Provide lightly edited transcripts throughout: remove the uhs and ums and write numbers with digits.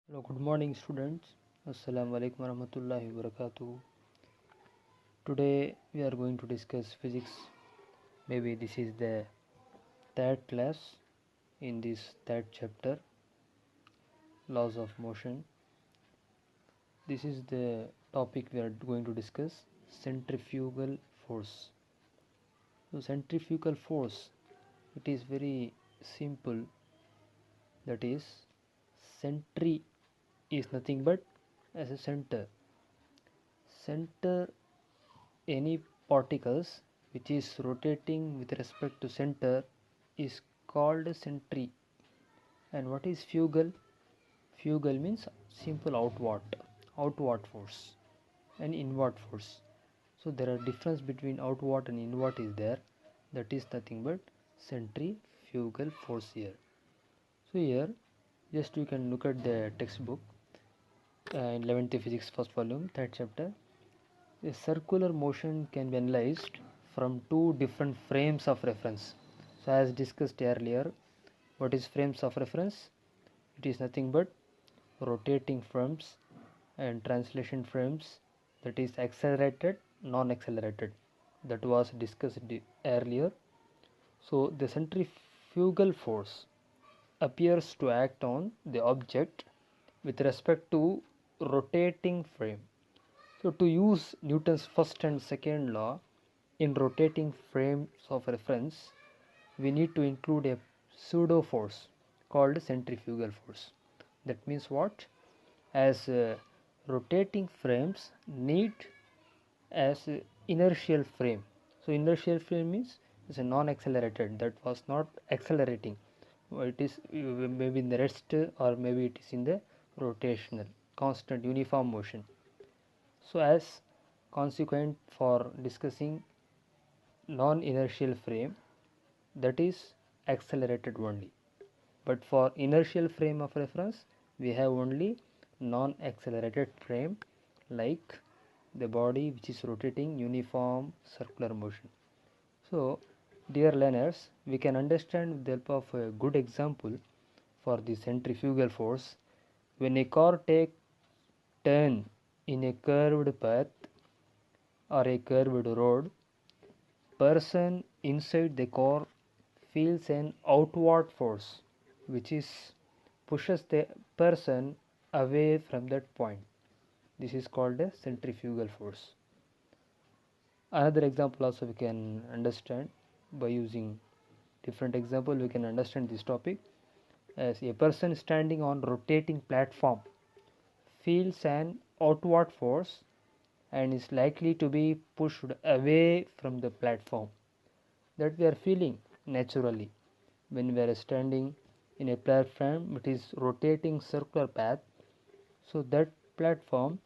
Hello, good morning, students. Assalamu alaikum warahmatullahi wabarakatuh. Today we are going to discuss physics. Maybe this is the third class in this third chapter, Laws of Motion. This is the topic we are going to discuss, centrifugal force. So centrifugal force, it is very simple. That is, centri is nothing but as a center. Center any particles which is rotating with respect to center is called centri. And what is fugal? Fugal means simple outward force and inward force. So there are difference between outward and inward is there. That is nothing but centrifugal force here. So here just you can look at the textbook in 11th physics first volume third chapter. A circular motion can be analyzed from two different frames of reference. So as discussed earlier, what is frames of reference? It is nothing but rotating frames and translation frames, that is accelerated, non-accelerated, that was discussed earlier. So the centrifugal force appears to act on the object with respect to rotating frame. So to use Newton's first and second law in rotating frames of reference, we need to include a pseudo force called centrifugal force. That means what? As rotating frames need as inertial frame. So inertial frame means it's a non-accelerated, that was not accelerating. It is maybe in the rest or maybe it is in the rotational constant uniform motion. So as consequent for discussing non-inertial frame, that is accelerated only, but for inertial frame of reference we have only non-accelerated frame, like the body which is rotating uniform circular motion. So dear learners, we can understand with the help of a good example for the centrifugal force. When a car takes turn in a curved path or a curved road, person inside the car feels an outward force which is pushes the person away from that point. This is called a centrifugal force. Another example also we can understand by using different example. We can understand this topic as a person standing on rotating platform feels an outward force and is likely to be pushed away from the platform. That we are feeling naturally when we are standing in a platform. It is rotating circular path, so that platform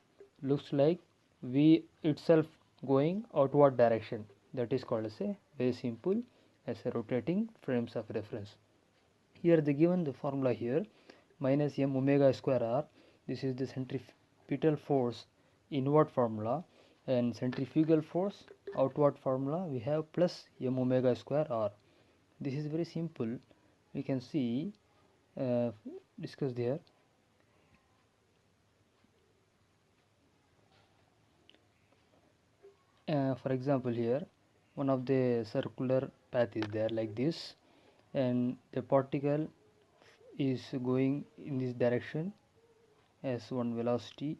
looks like we itself going outward direction. That is called as a very simple as a rotating frames of reference. Here they given the formula here, minus m omega square r. This is the centripetal force inward formula, and centrifugal force outward formula we have plus m omega square r. This is very simple. We can see discussed here. For example, here one of the circular path is there like this, and the particle is going in this direction as one velocity,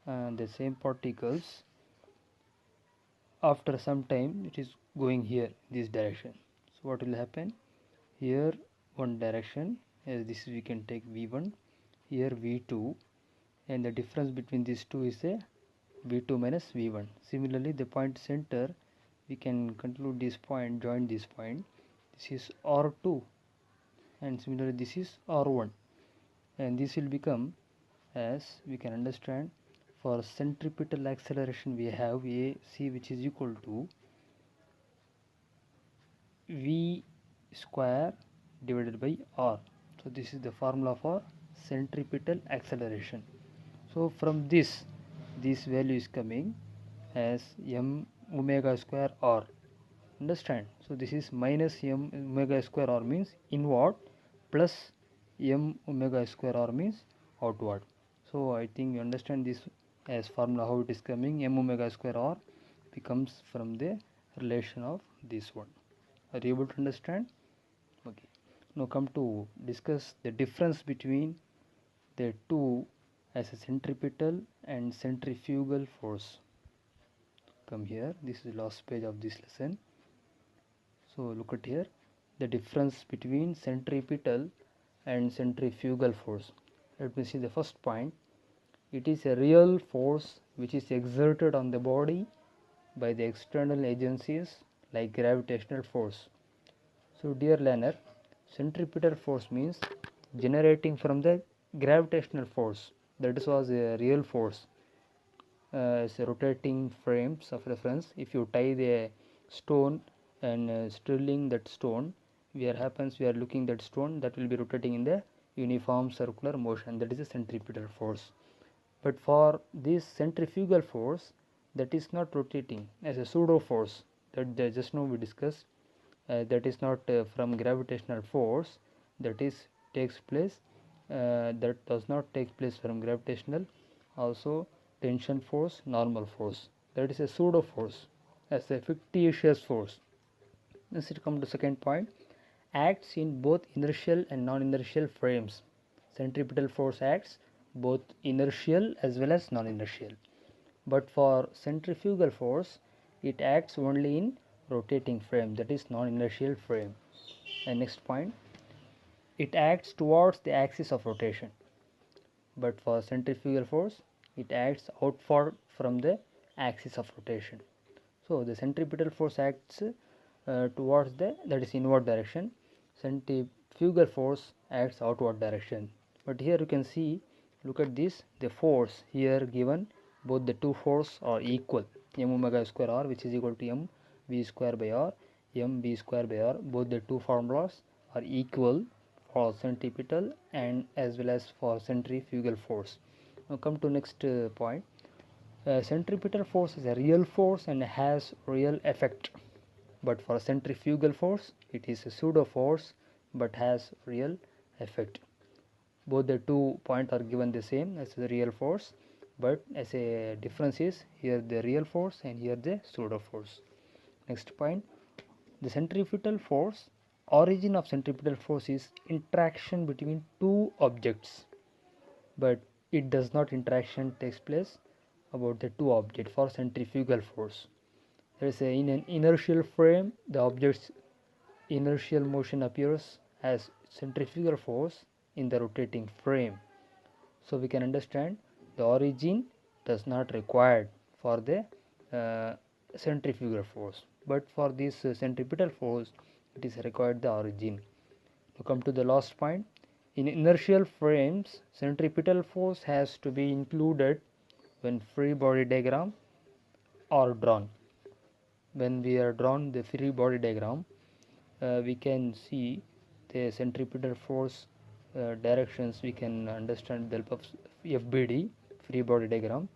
and the same particles after some time it is going here this direction. So what will happen here? One direction, as this we can take v1, here v2, and the difference between these two is a v2 minus v1. Similarly, the point center, we can conclude this point, join this point, this is r2, and similarly this is r1, and this will become, as we can understand, for centripetal acceleration we have a c which is equal to v square divided by r. So this is the formula for centripetal acceleration. So from this value is coming as m omega square r. Understand? So this is minus m omega square r means inward, plus m omega square r means outward. So I think you understand this as formula how it is coming. M omega square R becomes from the relation of this one. Are you able to understand? Okay. Now come to discuss the difference between the two as a centripetal and centrifugal force. Come here, this is the last page of this lesson. So look at here, the difference between centripetal and centrifugal force. Let me see the first point. It is a real force which is exerted on the body by the external agencies like gravitational force. So dear learner, centripetal force means generating from the gravitational force. That was a real force. As rotating frames of reference, if you tie the stone and strilling that stone, where happens we are looking that stone that will be rotating in the uniform circular motion, that is a centripetal force. But for this centrifugal force, that is not rotating, as a pseudo force that just now we discussed, that is not from gravitational force, that is takes place, that does not take place from gravitational, also tension force, normal force, that is a pseudo force, as a fictitious force. Let's come to second point. Acts in both inertial and non-inertial frames. Centripetal force acts both inertial as well as non-inertial, but for centrifugal force it acts only in rotating frame, that is non-inertial frame. And next point, it acts towards the axis of rotation, but for centrifugal force it acts outward from the axis of rotation. So the centripetal force acts towards the, that is inward direction, centrifugal force acts outward direction. But here you can see, look at this, the force here given, both the two force are equal, m omega square r which is equal to m v square by r, m v square by r, both the two formulas are equal for centripetal and as well as for centrifugal force. Now come to next point. Centripetal force is a real force and has real effect, but for centrifugal force it is a pseudo force but has real effect. Both the two points are given the same as the real force, but as a difference is here the real force and here the pseudo force. Next point, the centrifugal force, origin of centripetal force is interaction between two objects, but it does not interaction takes place about the two objects for centrifugal force. There is in an inertial frame, the object's inertial motion appears as centrifugal force in the rotating frame. So we can understand the origin does not required for the centrifugal force, but for this centripetal force it is required the origin. To come to the last point, in inertial frames centripetal force has to be included when free body diagram are drawn. When we are drawn the free body diagram, we can see the centripetal force directions, we can understand the help of FBD, free body diagram.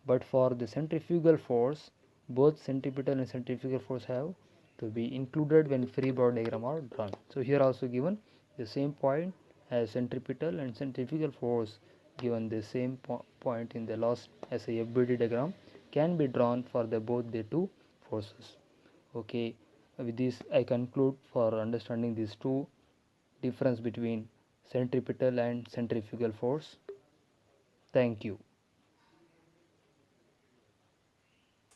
But for the centrifugal force, both centripetal and centrifugal force have to be included when free body diagram are drawn. So here also given the same point as centripetal and centrifugal force, given the same point in the last as a FBD diagram can be drawn for the both the two forces. Okay, with this I conclude for understanding these two difference between centripetal and centrifugal force. Thank you.